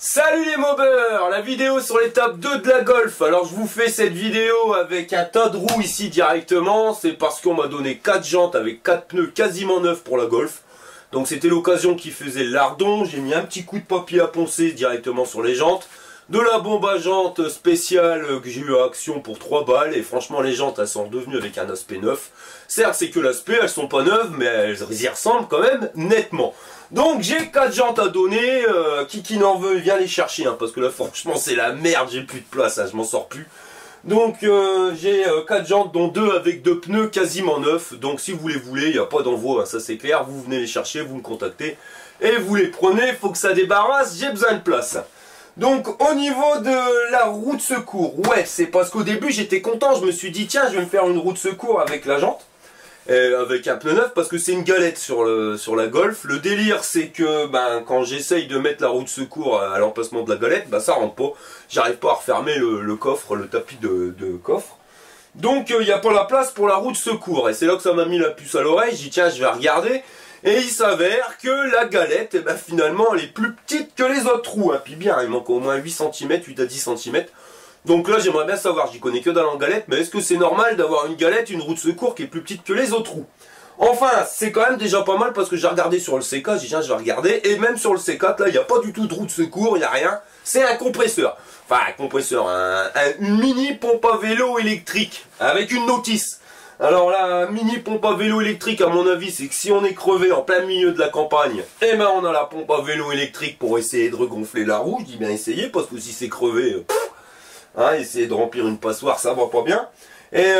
Salut les mobeurs, la vidéo sur l'étape 2 de la Golf. Alors je vous fais cette vidéo avec un tas de roues ici directement. C'est parce qu'on m'a donné 4 jantes avec 4 pneus quasiment neufs pour la Golf. Donc c'était l'occasion qui faisait le lardon. J'ai mis un petit coup de papier à poncer directement sur les jantes. De la bombe à jantes spéciale que j'ai eu à Action pour 3 balles. Et franchement les jantes elles sont redevenues avec un aspect neuf. Certes c'est que l'aspect, elles sont pas neuves mais elles y ressemblent quand même nettement. Donc j'ai 4 jantes à donner, qui n'en veut vient les chercher hein, parce que là franchement c'est la merde, j'ai plus de place, hein, je m'en sors plus. Donc j'ai 4 jantes dont 2 avec 2 pneus quasiment neufs. Donc si vous les voulez, il n'y a pas d'envoi, hein, ça c'est clair, vous venez les chercher, vous me contactez et vous les prenez, il faut que ça débarrasse, j'ai besoin de place. Donc au niveau de la roue de secours, ouais c'est parce qu'au début j'étais content, je me suis dit tiens je vais me faire une roue de secours avec la jante. Avec un pneu neuf parce que c'est une galette sur la Golf. Le délire c'est que quand j'essaye de mettre la roue de secours à l'emplacement de la galette, ça rentre pas. J'arrive pas à refermer le coffre, le tapis de coffre. Donc il n'y a pas la place pour la roue de secours. Et c'est là que ça m'a mis la puce à l'oreille. J'ai dit tiens je vais regarder. Et il s'avère que la galette, finalement elle est plus petite que les autres roues. Puis bien, il manque au moins 8 cm, 8 à 10 cm. Donc là j'aimerais bien savoir, j'y connais que dalle en galette, mais est-ce que c'est normal d'avoir une galette, une roue de secours qui est plus petite que les autres roues? Enfin, c'est quand même déjà pas mal parce que j'ai regardé sur le C4, j'ai dit tiens je vais regarder, et même sur le C4 là il n'y a pas du tout de roue de secours, il n'y a rien, c'est un compresseur. Enfin un compresseur, une mini pompe à vélo électrique avec une notice. Alors là, mini pompe à vélo électrique à mon avis c'est que si on est crevé en plein milieu de la campagne, on a la pompe à vélo électrique pour essayer de regonfler la roue, je dis bien essayer parce que si c'est crevé... essayez de remplir une passoire, ça va pas bien. Et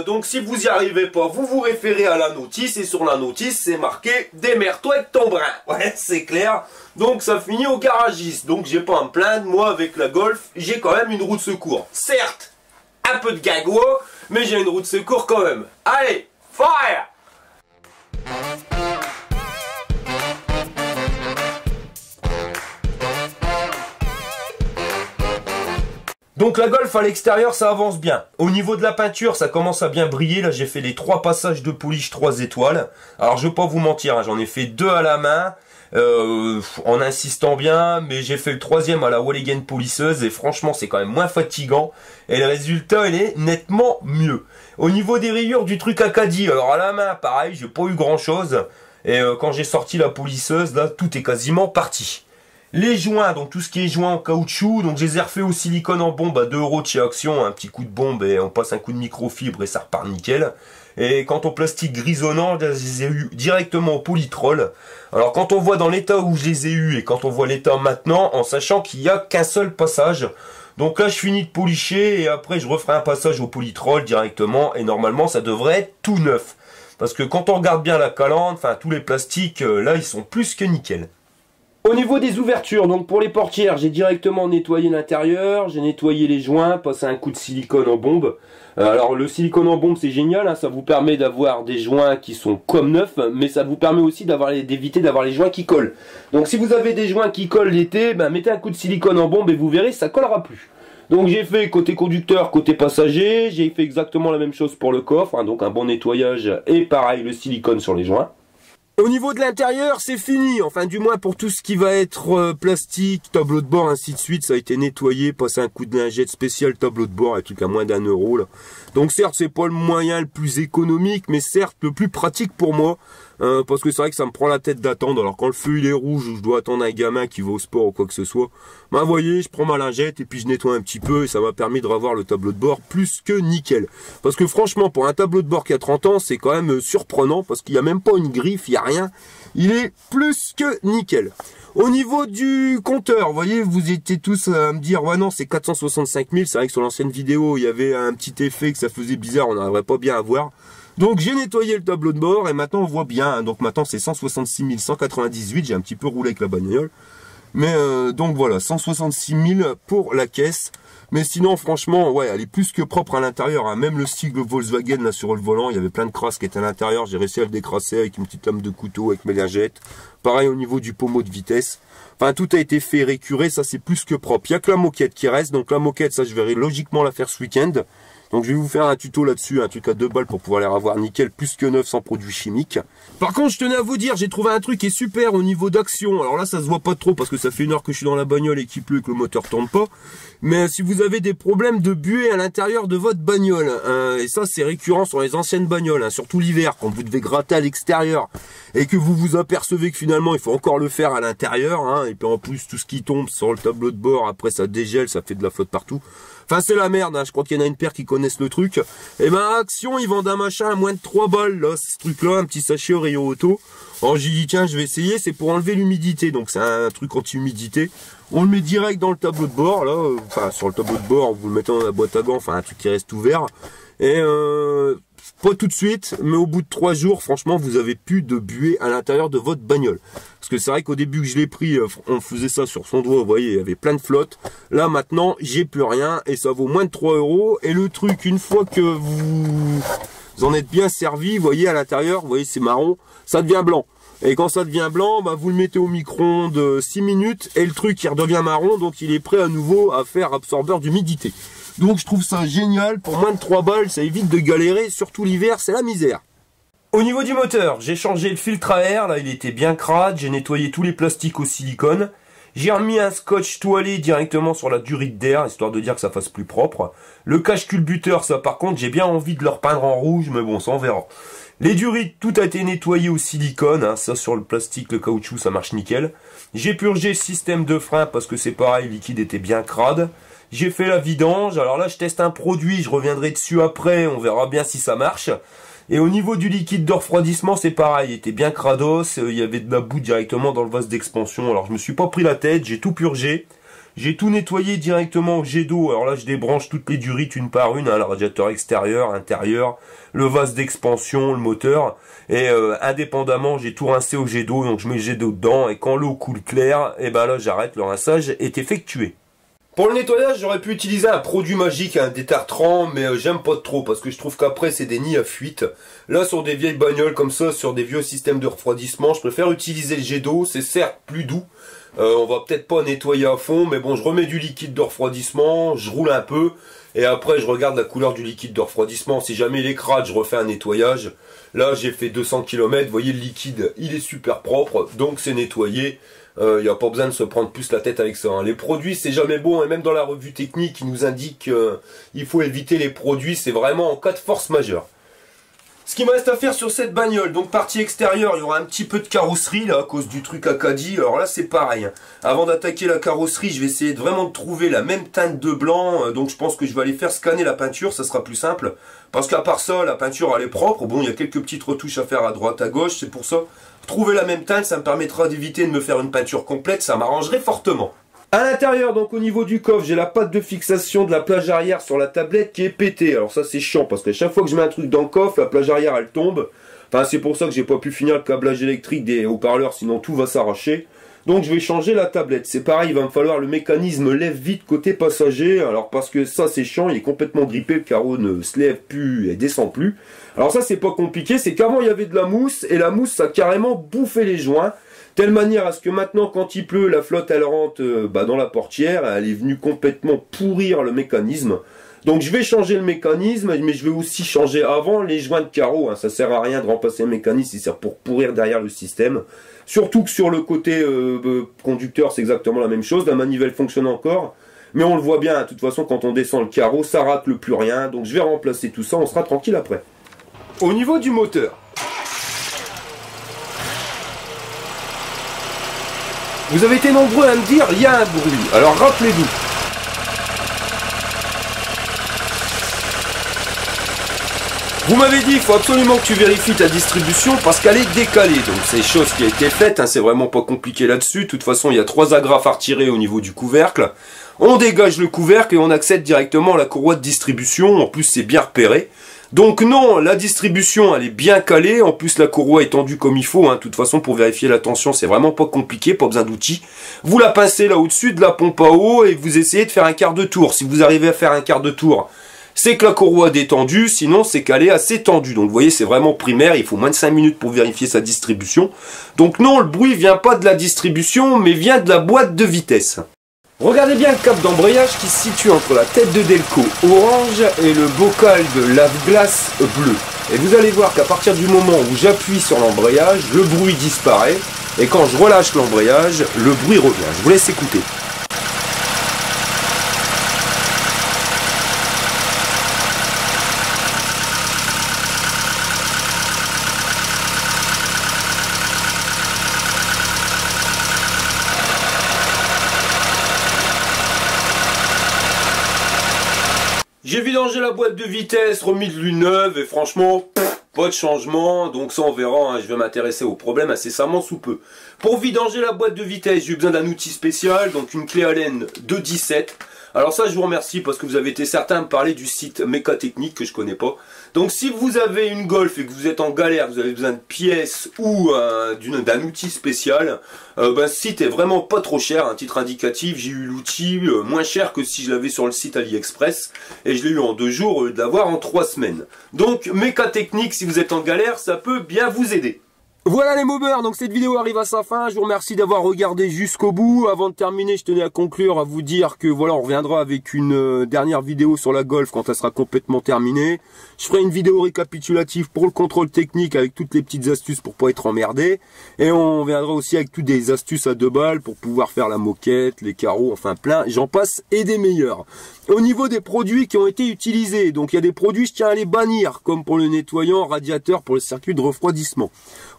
donc si vous y arrivez pas, vous vous référez à la notice. Et sur la notice c'est marqué démerde-toi avec ton brin. Ouais c'est clair. Donc ça finit au garagiste. Donc j'ai pas à me plaindre, moi avec la Golf j'ai quand même une roue de secours. Certes un peu de gagouin, mais j'ai une roue de secours quand même. Allez, fire! Donc la Golf à l'extérieur ça avance bien. Au niveau de la peinture ça commence à bien briller. Là j'ai fait les 3 passages de polish 3 étoiles. Alors je vais pas vous mentir, hein, j'en ai fait 2 à la main. En insistant bien, mais j'ai fait le 3e à la Wall Again polisseuse et franchement c'est quand même moins fatigant et le résultat il est nettement mieux. Au niveau des rayures du truc Acadie, alors à la main pareil, j'ai pas eu grand chose et quand j'ai sorti la polisseuse là tout est quasiment parti. Les joints, donc tout ce qui est joint en caoutchouc, donc je les ai refait au silicone en bombe à 2 € de chez Action, un petit coup de bombe et on passe un coup de microfibre et ça repart nickel. Et quant au plastique grisonnant, je les ai eu directement au Polytrol. Alors quand on voit dans l'état où je les ai eu et quand on voit l'état maintenant, en sachant qu'il n'y a qu'un seul passage. Donc là je finis de policher et après je referai un passage au Polytrol directement et normalement ça devrait être tout neuf. Parce que quand on regarde bien la calandre, enfin tous les plastiques, là ils sont plus que nickel. Au niveau des ouvertures, donc pour les portières, j'ai directement nettoyé l'intérieur, j'ai nettoyé les joints, passé un coup de silicone en bombe. Alors le silicone en bombe c'est génial, hein, ça vous permet d'avoir des joints qui sont comme neufs, mais ça vous permet aussi d'éviter d'avoir les joints qui collent. Donc si vous avez des joints qui collent l'été, mettez un coup de silicone en bombe et vous verrez, ça collera plus. Donc j'ai fait côté conducteur, côté passager, j'ai fait exactement la même chose pour le coffre, hein, donc un bon nettoyage et pareil le silicone sur les joints. Au niveau de l'intérieur, c'est fini, enfin du moins pour tout ce qui va être plastique, tableau de bord, ainsi de suite, ça a été nettoyé, passé un coup de lingette spécial tableau de bord, un truc à moins d'1 € là. Donc certes, c'est pas le moyen le plus économique, mais certes le plus pratique pour moi, parce que c'est vrai que ça me prend la tête d'attendre. Alors quand le feu il est rouge ou je dois attendre un gamin qui va au sport ou quoi que ce soit, vous voyez, je prends ma lingette et puis je nettoie un petit peu et ça m'a permis de revoir le tableau de bord plus que nickel. Parce que franchement, pour un tableau de bord qui a 30 ans, c'est quand même surprenant parce qu'il n'y a même pas une griffe, il n'y a rien. Il est plus que nickel. Au niveau du compteur, vous voyez, vous étiez tous à me dire, ouais non, c'est 465 000. C'est vrai que sur l'ancienne vidéo, il y avait un petit effet que ça faisait bizarre, on n'arriverait pas bien à voir. Donc j'ai nettoyé le tableau de bord et maintenant on voit bien. Donc maintenant c'est 166 198, j'ai un petit peu roulé avec la bagnole. Mais donc voilà, 166 000 pour la caisse. Mais sinon franchement, ouais, elle est plus que propre à l'intérieur, hein. Même le sigle Volkswagen là sur le volant, il y avait plein de crasses qui étaient à l'intérieur. J'ai réussi à le décrasser avec une petite lame de couteau, avec mes lingettes. Pareil au niveau du pommeau de vitesse. Enfin tout a été fait récurer, ça c'est plus que propre. Il n'y a que la moquette qui reste, donc la moquette ça je verrai logiquement la faire ce week-end. Donc je vais vous faire un tuto là-dessus, un truc à 2 balles pour pouvoir les avoir nickel, plus que neuf, sans produits chimiques. Par contre, je tenais à vous dire, j'ai trouvé un truc qui est super au niveau d'action. Alors là, ça se voit pas trop parce que ça fait 1 heure que je suis dans la bagnole et qu'il pleut et que le moteur tourne pas. Mais si vous avez des problèmes de buée à l'intérieur de votre bagnole, et ça c'est récurrent sur les anciennes bagnoles, surtout l'hiver, quand vous devez gratter à l'extérieur et que vous vous apercevez que finalement il faut encore le faire à l'intérieur, et puis en plus tout ce qui tombe sur le tableau de bord, après ça dégèle, ça fait de la flotte partout. Enfin c'est la merde, je crois qu'il y en a une paire qui connaissent le truc. Et ben Action, ils vendent un machin à moins de 3 balles, là, ce truc là, un petit sachet Oreo Auto. Alors j'ai dit tiens je vais essayer, c'est pour enlever l'humidité, donc c'est un truc anti-humidité. On le met direct dans le tableau de bord, là, enfin sur le tableau de bord, vous le mettez dans la boîte à gants, enfin un truc qui reste ouvert. Et pas tout de suite, mais au bout de 3 jours, franchement, vous avez plus de buée à l'intérieur de votre bagnole. Parce que c'est vrai qu'au début que je l'ai pris, on faisait ça sur son doigt, vous voyez, il y avait plein de flotte. Là maintenant, j'ai plus rien et ça vaut moins de 3 €. Et le truc, une fois que vous en êtes bien servi, vous voyez à l'intérieur, vous voyez c'est marron, ça devient blanc. Et quand ça devient blanc, vous le mettez au micro-ondes 6 minutes et le truc il redevient marron, donc il est prêt à nouveau à faire absorbeur d'humidité. Donc je trouve ça génial, pour moins de 3 balles, ça évite de galérer, surtout l'hiver, c'est la misère. Au niveau du moteur, j'ai changé le filtre à air, là il était bien crade, j'ai nettoyé tous les plastiques au silicone. J'ai remis un scotch toilé directement sur la durite d'air, histoire de dire que ça fasse plus propre. Le cache-culbuteur, ça par contre, j'ai bien envie de le repeindre en rouge, mais bon, ça on verra. Les durites, tout a été nettoyé au silicone, ça sur le plastique, le caoutchouc, ça marche nickel. J'ai purgé le système de frein parce que c'est pareil, le liquide était bien crade. J'ai fait la vidange, alors là je teste un produit, je reviendrai dessus après, on verra bien si ça marche. Et au niveau du liquide de refroidissement, c'est pareil, il était bien crados, il y avait de la boue directement dans le vase d'expansion. Alors je me suis pas pris la tête, j'ai tout purgé. J'ai tout nettoyé directement au jet d'eau. Alors là, je débranche toutes les durites une par une, le radiateur extérieur, intérieur, le vase d'expansion, le moteur. Et indépendamment, j'ai tout rincé au jet d'eau, donc je mets le jet d'eau dedans. Et quand l'eau coule claire, et ben là, j'arrête, le rinçage est effectué. Pour le nettoyage, j'aurais pu utiliser un produit magique, un détartrant, mais j'aime pas trop parce que je trouve qu'après c'est des nids à fuite. Là, sur des vieilles bagnoles comme ça, sur des vieux systèmes de refroidissement, je préfère utiliser le jet d'eau, c'est certes plus doux. On va peut-être pas nettoyer à fond, mais bon, je remets du liquide de refroidissement, je roule un peu, et après je regarde la couleur du liquide de refroidissement. Si jamais il est crade, je refais un nettoyage. Là, j'ai fait 200 km, vous voyez le liquide, il est super propre, donc c'est nettoyé. Il n'y a pas besoin de se prendre plus la tête avec ça. Les produits, c'est jamais bon, et même dans la revue technique, ils nous indiquent qu'il faut éviter les produits, c'est vraiment en cas de force majeure. Ce qui me reste à faire sur cette bagnole, donc partie extérieure, il y aura un petit peu de carrosserie là à cause du truc Acadie. Alors là c'est pareil, avant d'attaquer la carrosserie, je vais essayer vraiment de trouver la même teinte de blanc, donc je pense que je vais aller faire scanner la peinture, ça sera plus simple. Parce qu'à part ça, la peinture elle est propre, bon il y a quelques petites retouches à faire à droite à gauche, c'est pour ça. Trouver la même teinte, ça me permettra d'éviter de me faire une peinture complète, ça m'arrangerait fortement. À l'intérieur, donc au niveau du coffre, j'ai la patte de fixation de la plage arrière sur la tablette qui est pétée. Alors ça c'est chiant parce que chaque fois que je mets un truc dans le coffre, la plage arrière elle tombe. Enfin c'est pour ça que j'ai pas pu finir le câblage électrique des haut-parleurs, sinon tout va s'arracher. Donc je vais changer la tablette. C'est pareil, il va me falloir le mécanisme lève-vite côté passager. Alors parce que ça c'est chiant, il est complètement grippé, le carreau ne se lève plus et descend plus. Alors ça c'est pas compliqué, c'est qu'avant il y avait de la mousse et la mousse ça a carrément bouffé les joints. Telle manière à ce que maintenant quand il pleut, la flotte elle rentre dans la portière, elle est venue complètement pourrir le mécanisme. Donc je vais changer le mécanisme, mais je vais aussi changer avant les joints de carreau. Ça sert à rien de remplacer un mécanisme, il sert pour pourrir derrière le système. Surtout que sur le côté conducteur c'est exactement la même chose, la manivelle fonctionne encore. Mais on le voit bien, de toute façon quand on descend le carreau, ça racle plus rien. Donc je vais remplacer tout ça, on sera tranquille après. Au niveau du moteur, vous avez été nombreux à me dire, il y a un bruit. Alors rappelez-vous. Vous m'avez dit, il faut absolument que tu vérifies ta distribution parce qu'elle est décalée. Donc c'est chose qui a été faite, c'est vraiment pas compliqué là-dessus. De toute façon, il y a 3 agrafes à retirer au niveau du couvercle. On dégage le couvercle et on accède directement à la courroie de distribution. En plus, c'est bien repéré. Donc non, la distribution elle est bien calée, en plus la courroie est tendue comme il faut, de toute façon pour vérifier la tension c'est vraiment pas compliqué, pas besoin d'outils. Vous la pincez là au-dessus de la pompe à eau et vous essayez de faire un quart de tour. Si vous arrivez à faire un quart de tour, c'est que la courroie est détendue, sinon c'est qu'elle est assez tendue. Donc vous voyez c'est vraiment primaire, il faut moins de 5 minutes pour vérifier sa distribution. Donc non, le bruit vient pas de la distribution mais vient de la boîte de vitesse. Regardez bien le câble d'embrayage qui se situe entre la tête de Delco orange et le bocal de lave-glace bleu. Et vous allez voir qu'à partir du moment où j'appuie sur l'embrayage, le bruit disparaît. Et quand je relâche l'embrayage, le bruit revient. Je vous laisse écouter. J'ai vidangé la boîte de vitesse, remis de l'huile neuve et franchement, pas de changement. Donc ça on verra, hein, je vais m'intéresser au problème incessamment sous peu. Pour vidanger la boîte de vitesse, j'ai eu besoin d'un outil spécial, donc une clé Allen de 17. Alors ça je vous remercie parce que vous avez été certains à me parler du site Mécatechnique que je connais pas. Donc si vous avez une Golf et que vous êtes en galère, vous avez besoin de pièces ou d'un outil spécial, ce site est vraiment pas trop cher. Un titre indicatif, j'ai eu l'outil moins cher que si je l'avais sur le site AliExpress. Et je l'ai eu en 2 jours au lieu de l'avoir en 3 semaines. Donc Mécatechnique, si vous êtes en galère, ça peut bien vous aider. Voilà les mobeurs, donc cette vidéo arrive à sa fin, je vous remercie d'avoir regardé jusqu'au bout. Avant de terminer, je tenais à conclure, à vous dire que voilà, on reviendra avec une dernière vidéo sur la Golf quand elle sera complètement terminée. Je ferai une vidéo récapitulative pour le contrôle technique avec toutes les petites astuces pour pas être emmerdé. Et on viendra aussi avec toutes des astuces à 2 balles pour pouvoir faire la moquette, les carreaux, enfin plein, j'en passe et des meilleurs. Au niveau des produits qui ont été utilisés, donc il y a des produits, je tiens à les bannir, comme pour le nettoyant radiateur pour le circuit de refroidissement.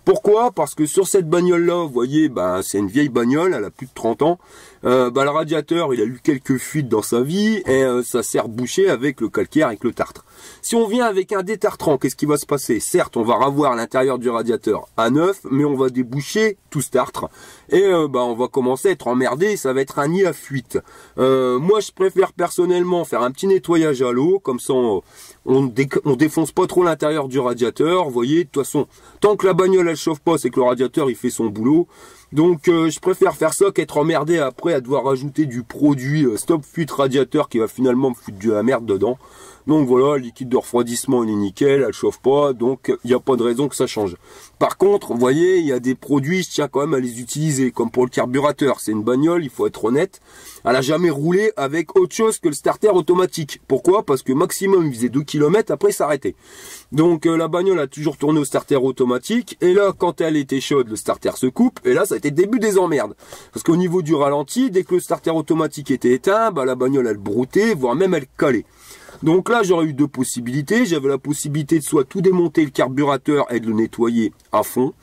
Pourquoi? Parce que sur cette bagnole-là, vous voyez, c'est une vieille bagnole, elle a plus de 30 ans. Le radiateur, il a eu quelques fuites dans sa vie et ça sert bouché avec le calcaire, avec le tartre. Si on vient avec un détartrant, qu'est-ce qui va se passer? Certes, on va ravoir l'intérieur du radiateur à neuf, mais on va déboucher tout ce tartre. Et on va commencer à être emmerdé, ça va être un nid à fuite. Moi, je préfère personnellement faire un petit nettoyage à l'eau, comme ça on défonce pas trop l'intérieur du radiateur. Vous voyez, de toute façon, tant que la bagnole elle chauffe pas, c'est que le radiateur il fait son boulot. Donc je préfère faire ça qu'être emmerdé après à devoir rajouter du produit stop fuite radiateur qui va finalement me foutre de la merde dedans. Donc voilà, le liquide de refroidissement il est nickel, elle chauffe pas, donc il n'y a pas de raison que ça change. Par contre, vous voyez, il y a des produits, je tiens quand même à les utiliser, comme pour le carburateur. C'est une bagnole, il faut être honnête, elle a jamais roulé avec autre chose que le starter automatique. Pourquoi? Parce que maximum il faisait 2 km, après il s'arrêtait. Donc la bagnole a toujours tourné au starter automatique, et là quand elle était chaude, le starter se coupe, et là ça a été le début des emmerdes. Parce qu'au niveau du ralenti, dès que le starter automatique était éteint, la bagnole elle broutait, voire même elle calait. Donc là, j'aurais eu 2 possibilités. J'avais la possibilité de soit tout démonter le carburateur et de le nettoyer à fond,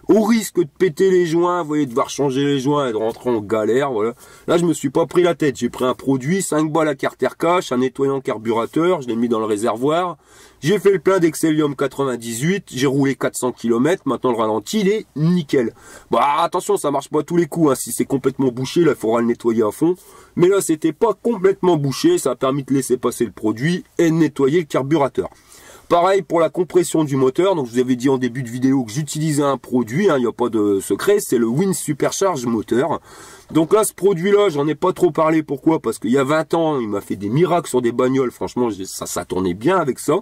au risque de péter les joints, vous voyez, de devoir changer les joints et de rentrer en galère, voilà. Là, je me suis pas pris la tête. J'ai pris un produit, 5 balles à carter cash, un nettoyant carburateur, je l'ai mis dans le réservoir. J'ai fait le plein d'Excellium 98, j'ai roulé 400 km, maintenant le ralenti, il est nickel. Attention, ça marche pas à tous les coups, hein. Si c'est complètement bouché, là, il faudra le nettoyer à fond. Mais là, c'était pas complètement bouché, ça a permis de laisser passer le produit et de nettoyer le carburateur. Pareil pour la compression du moteur, donc je vous avais dit en début de vidéo que j'utilisais un produit, il n'y a pas de secret, c'est le Win Supercharge moteur. Donc là, ce produit-là, j'en ai pas trop parlé, pourquoi? Parce qu'il y a 20 ans, il m'a fait des miracles sur des bagnoles, franchement, ça tournait bien avec ça.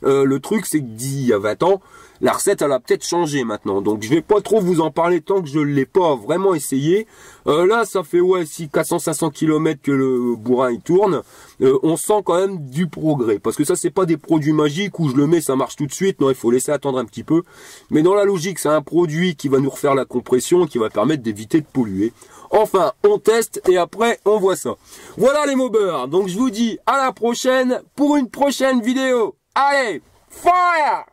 Le truc, c'est que il y a 20 ans, la recette, elle a peut-être changé maintenant. Donc, je vais pas trop vous en parler tant que je l'ai pas vraiment essayé. Là, ça fait, 400-500 km que le bourrin, il tourne. On sent quand même du progrès. Parce que ça, c'est pas des produits magiques où je le mets, ça marche tout de suite. Non, il faut laisser attendre un petit peu. Mais dans la logique, c'est un produit qui va nous refaire la compression, qui va permettre d'éviter de polluer. Enfin, on teste et après, on voit ça. Voilà les mobeurs. Donc, je vous dis à la prochaine pour une prochaine vidéo. Allez, fire!